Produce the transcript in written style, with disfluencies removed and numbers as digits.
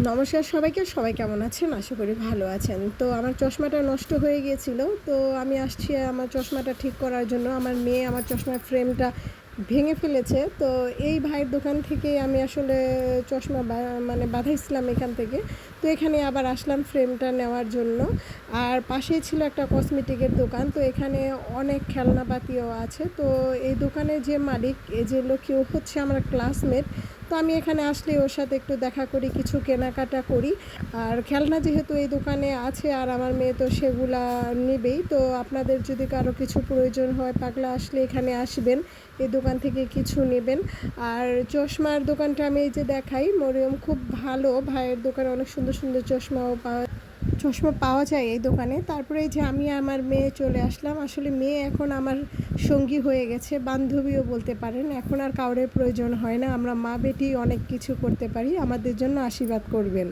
নমস্কার সবাইকে। সবাই কেমন আছেন? আশা করি ভালো আছেন। তো আমার চশমাটা নষ্ট হয়ে গিয়েছিল। তো আমি আসছি আমার চশমাটা ঠিক করার জন্য। আমার মেয়ে আমার চশমার ফ্রেমটা ভেঙে ফেলেছে। তো এই ভাইয়ের দোকান থেকে আমি আসলে চশমা মানে বাঁধাইছিলাম এখান থেকে। তো এখানে আবার আসলাম ফ্রেমটা নেওয়ার জন্য। আর পাশেই ছিল একটা কসমেটিকের দোকান। তো এখানে অনেক খেলনাপাতিও আছে। তো এই দোকানের যে মালিক, যে লোক ও হচ্ছে আমার ক্লাসমেট। তো আমি এখানে আসলে ওর সাথে একটু দেখা করি, কিছু কেনাকাটা করি। আর খেলনা যেহেতু এই দোকানে আছে আর আমার মেয়ে তো সেগুলা নেবেই। তো আপনাদের যদি কারো কিছু প্রয়োজন হয়, পাগলা আসলে এখানে আসবেন, এই দোকান থেকে কিছু নেবেন। আর চশমার দোকানটা আমি এই যে দেখাই, মরিয়ম খুব ভালো। ভাইয়ের দোকানে অনেক সুন্দর সুন্দর চশমা পাওয়া যায় এই দোকানে। তারপরে এই যে আমি আমার মেয়ে চলে আসলাম। আসলে মেয়ে এখন আমার সঙ্গী হয়ে গেছে, বান্ধবীও বলতে পারেন। এখন আর কাউরের প্রয়োজন হয় না, আমরা মা বেটি অনেক কিছু করতে পারি। আমাদের জন্য আশীর্বাদ করবেন।